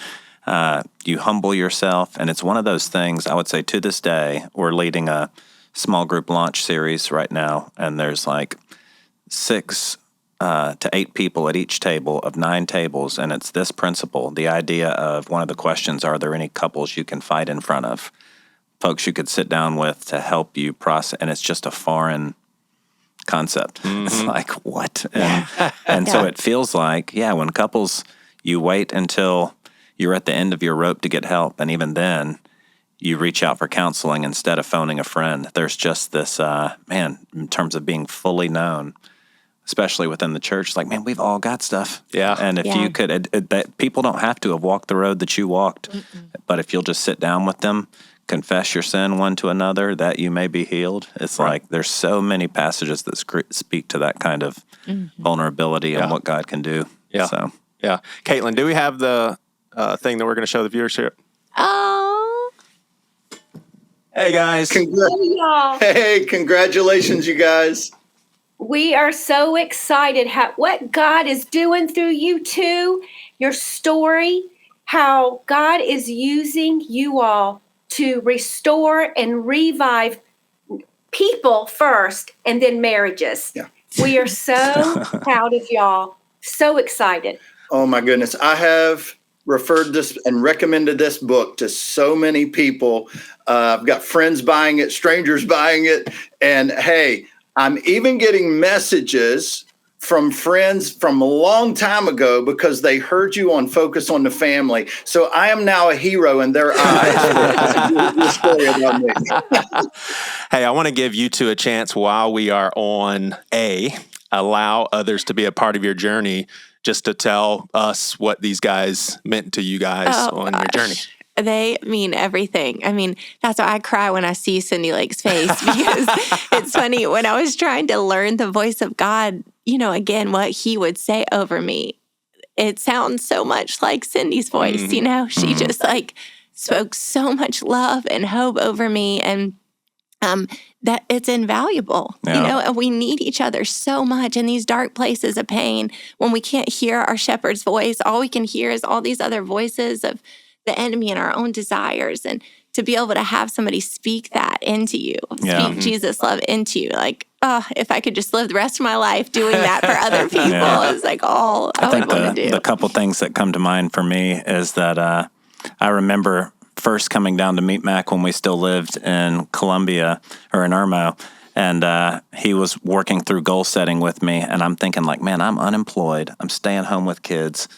You humble yourself. And it's one of those things, I would say to this day, we're leading a small group launch series right now, and there's like 6 to 8 people at each table of 9 tables, and it's this principle, the idea of one of the questions, are there any couples you can fight in front of? Folks you could sit down with to help you process, and it's just a foreign concept. It's like, what? And so it feels like, when couples, you wait until you're at the end of your rope to get help, and even then, you reach out for counseling instead of phoning a friend. There's just this, in terms of being fully known, especially within the church, like, man, we've all got stuff. Yeah. And if you could, people don't have to have walked the road that you walked, but if you'll just sit down with them, confess your sin one to another, that you may be healed. It's like there's so many passages that speak to that kind of vulnerability and what God can do. Yeah. So. Yeah. Caitlin, do we have the thing that we're going to show the viewers here? Hey, guys. Hey, y'all. Hey, congratulations, you guys. We are so excited what God is doing through you two, your story, how God is using you all to restore and revive people first and then marriages. Yeah. We are so proud of y'all. So excited. Oh, my goodness. I have referred this and recommended this book to so many people. I've got friends buying it, strangers buying it. And hey, I'm even getting messages from friends from a long time ago because they heard you on Focus on the Family. So I am now a hero in their eyes. Hey, I want to give you two a chance while we are on allow others to be a part of your journey, just to tell us what these guys meant to you guys on your journey. They mean everything. I mean, that's why I cry when I see Cindy Lake's face, because it's funny, when I was trying to learn the voice of God, again, what he would say over me, it sounds so much like Cindy's voice, she just spoke so much love and hope over me, and that it's invaluable, and we need each other so much in these dark places of pain. When we can't hear our shepherd's voice, all we can hear is all these other voices of the enemy and our own desires. And to be able to have somebody speak that into you, speak Jesus' love into you, if I could just live the rest of my life doing that for other people, is all I would want to do. The couple things that come to mind for me is that I remember first coming down to meet Mac when we still lived in Columbia or in Irmo. And he was working through goal setting with me. And I'm thinking like, man, I'm unemployed. I'm staying home with kids.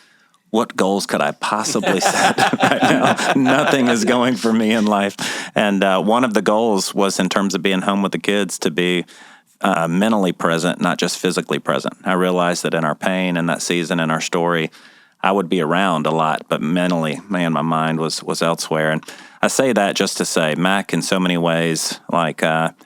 What goals could I possibly set right now? Nothing is going for me in life. And one of the goals was, in terms of being home with the kids, to be mentally present, not just physically present. I realized that in our pain and that season in our story, I would be around a lot, but mentally, man, my mind was elsewhere. And I say that just to say, Mac, in so many ways,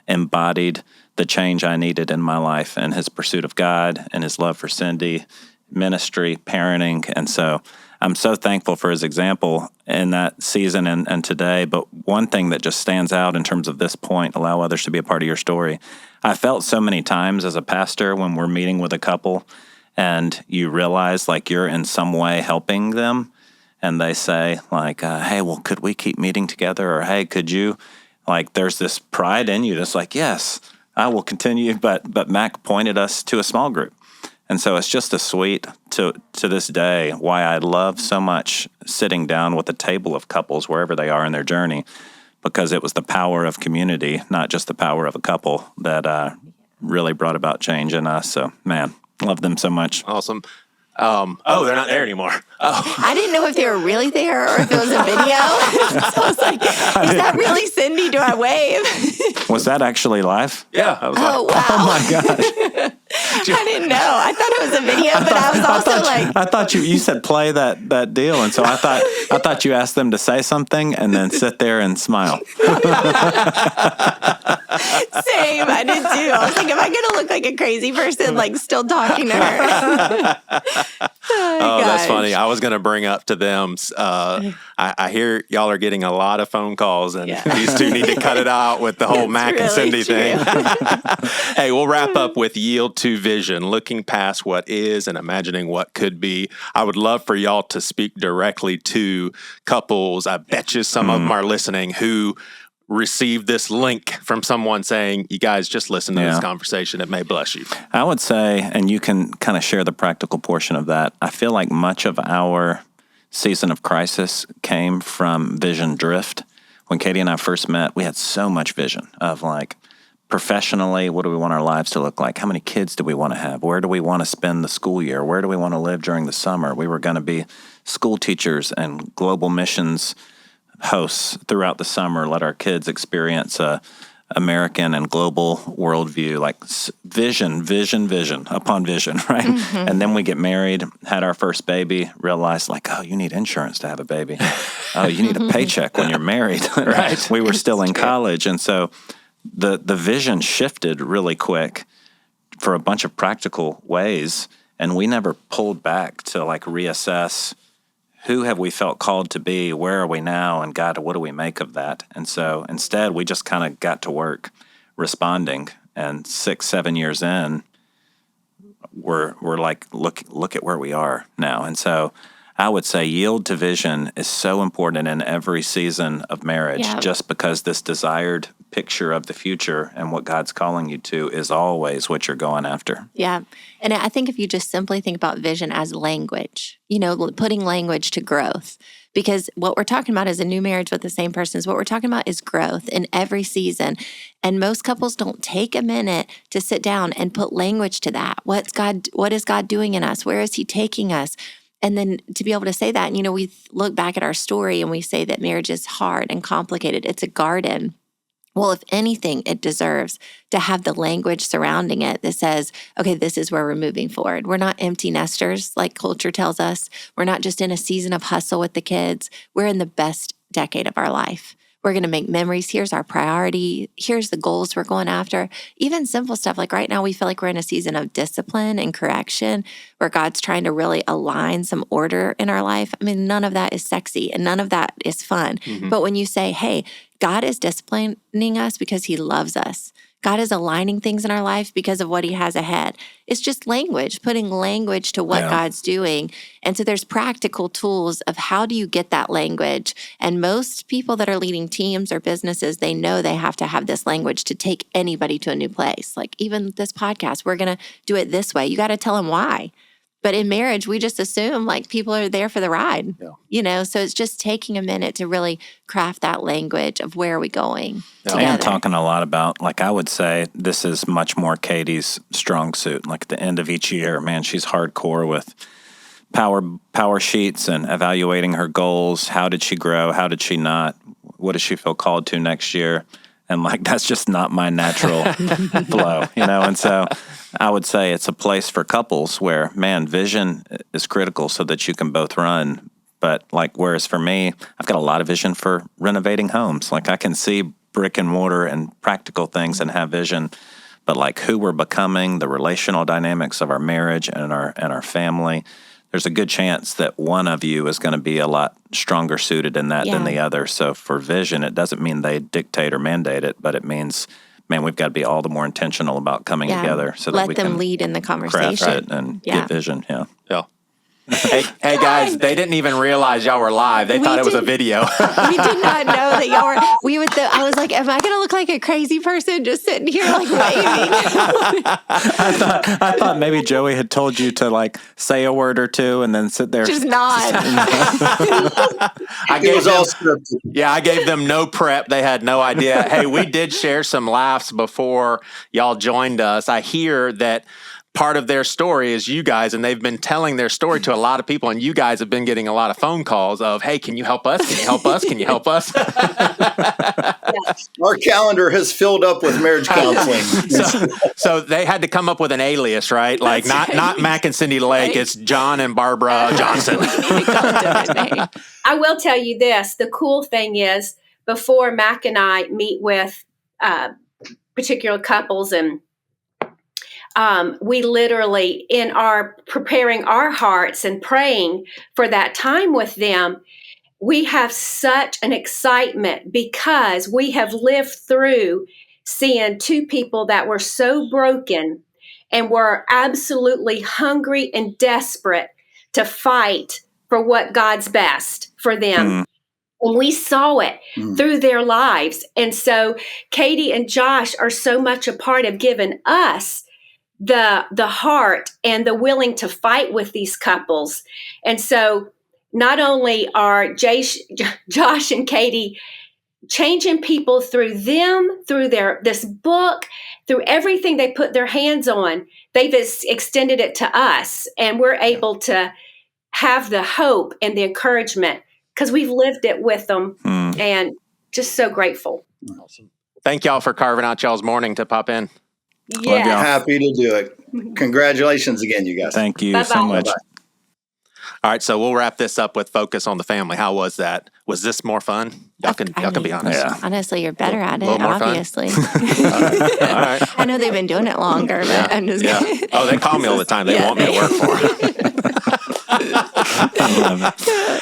embodied the change I needed in my life and his pursuit of God and his love for Cindy, ministry, parenting. And so I'm so thankful for his example in that season and today. But one thing that just stands out in terms of this point, allow others to be a part of your story. I felt so many times as a pastor when we're meeting with a couple and you realize like you're in some way helping them, and they say like, hey, well, could we keep meeting together? Or, hey, could you, like, there's this pride in you that's like, yes, I will continue. But Mac pointed us to a small group. And so it's just a sweet, to this day, why I love so much sitting down with a table of couples wherever they are in their journey, because it was the power of community, not just the power of a couple, that really brought about change in us. So, man, love them so much. Awesome. They're not there anymore. Oh. I didn't know if they were really there or if it was a video. So I was like, is that really Cindy? Do I wave? Was that actually live? Yeah. I was wow. Oh, my gosh. I didn't know. I thought it was a video, but I was also I thought you said play that deal, and so I thought you asked them to say something and then sit there and smile. Same, I did too. I was like, am I going to look like a crazy person, like still talking to her? Oh, that's funny. I was going to bring up to them. I hear y'all are getting a lot of phone calls, and these two need to cut it out with the whole Mac and Cindy thing. Hey, we'll wrap up with yield to vision, looking past what is and imagining what could be. I would love for y'all to speak directly to couples. I bet you some of them are listening who received this link from someone saying, you guys just listen to this conversation. It may bless you. I would say, and you can kind of share the practical portion of that, I feel like much of our season of crisis came from vision drift. When Katie and I first met, we had so much vision of like, professionally, what do we want our lives to look like? How many kids do we want to have? Where do we want to spend the school year? Where do we want to live during the summer? We were going to be school teachers and global missions hosts throughout the summer, let our kids experience a American and global worldview, like vision upon vision, right? Mm-hmm. And then we get married, had our first baby, realized like, oh, you need insurance to have a baby. Oh, you need a paycheck when you're married. Right. We were still in college. And so the vision shifted really quick for a bunch of practical ways. And we never pulled back to like reassess, who have we felt called to be? Where are we now? And God, what do we make of that? And so instead, we just kind of got to work responding. And 6-7 years in, we're like, look at where we are now. And so I would say yield to vision is so important in every season of marriage, just because this desired picture of the future and what God's calling you to is always what you're going after. Yeah. And I think if you just simply think about vision as language, putting language to growth, because what we're talking about is a new marriage with the same person. What we're talking about is growth in every season. And most couples don't take a minute to sit down and put language to that. What is God doing in us? Where is he taking us? And then to be able to say that, we look back at our story and we say that marriage is hard and complicated. It's a garden. Well, if anything, it deserves to have the language surrounding it that says, okay, this is where we're moving forward. We're not empty nesters like culture tells us. We're not just in a season of hustle with the kids. We're in the best decade of our life. We're going to make memories. Here's our priority. Here's the goals we're going after. Even simple stuff like right now, we feel like we're in a season of discipline and correction where God's trying to really align some order in our life. I mean, none of that is sexy and none of that is fun. Mm-hmm. But when you say, hey, God is disciplining us because he loves us. God is aligning things in our life because of what he has ahead. It's just language, putting language to what God's doing. And so there's practical tools of how do you get that language. And most people that are leading teams or businesses, they know they have to have this language to take anybody to a new place. Like even this podcast, we're going to do it this way. You got to tell them why. But in marriage, we just assume like people are there for the ride, so it's just taking a minute to really craft that language of where are we going together. I'm talking a lot about, like, I would say this is much more Katie's strong suit. Like at the end of each year, man, she's hardcore with power sheets and evaluating her goals. How did she grow? How did she not? What does she feel called to next year? And like, that's just not my natural flow, And so I would say it's a place for couples where, man, vision is critical so that you can both run. But like, whereas for me, I've got a lot of vision for renovating homes. Like I can see brick and mortar and practical things and have vision, but like who we're becoming, the relational dynamics of our marriage and our family, there's a good chance that one of you is going to be a lot stronger suited in that than the other. So for vision, it doesn't mean they dictate or mandate it, but it means, man, we've got to be all the more intentional about coming together so that we can lead in the conversation craft it and get vision. Yeah. Hey guys, they didn't even realize y'all were live. They thought it was a video. We did not know that y'all were. I was like, am I going to look like a crazy person just sitting here like waving? I thought maybe Joey had told you to like say a word or two and then sit there. Just nod. I gave them no prep. They had no idea. Hey, we did share some laughs before y'all joined us. I hear that part of their story is you guys, and they've been telling their story to a lot of people, and you guys have been getting a lot of phone calls of, hey, can you help us? Can you help us? Can you help us? Our calendar has filled up with marriage counseling. So they had to come up with an alias, right? Like not Mac and Cindy Lake, it's John and Barbara Johnson. I will tell you this. The cool thing is, before Mac and I meet with particular couples, and we literally, in our preparing our hearts and praying for that time with them, we have such an excitement because we have lived through seeing two people that were so broken and were absolutely hungry and desperate to fight for what God's best for them. And we saw it through their lives. And so Katie and Josh are so much a part of giving us the heart and the willing to fight with these couples. And so not only are Josh and Katie changing people through them, through this book, through everything they put their hands on, they've extended it to us. And we're able to have the hope and the encouragement because we've lived it with them and just so grateful. Awesome. Thank y'all for carving out y'all's morning to pop in. Yeah, happy to do it. Congratulations again, you guys. Thank you so much. Bye-bye. All right, so we'll wrap this up with focus on the family. How was that? Was this more fun? Y'all can be honest. Yeah. Honestly, you're better at it, All obviously. right. I know they've been doing it longer, but I'm just kidding. Oh, they call me all the time. They want me to work for them.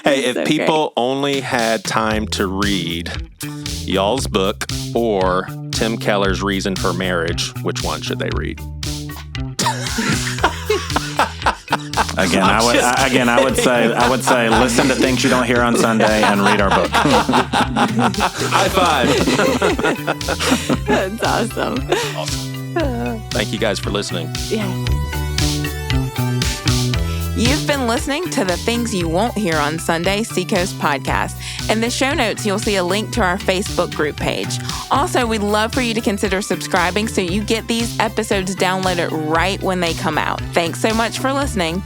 Hey, if people only had time to read y'all's book or Tim Keller's Reason for Marriage, which one should they read? I would say listen to things you don't hear on Sunday and read our book. High five. That's awesome. Thank you guys for listening. Yeah. You've been listening to the Things You Won't Hear on Sunday Seacoast podcast. In the show notes, you'll see a link to our Facebook group page. Also, we'd love for you to consider subscribing so you get these episodes downloaded right when they come out. Thanks so much for listening.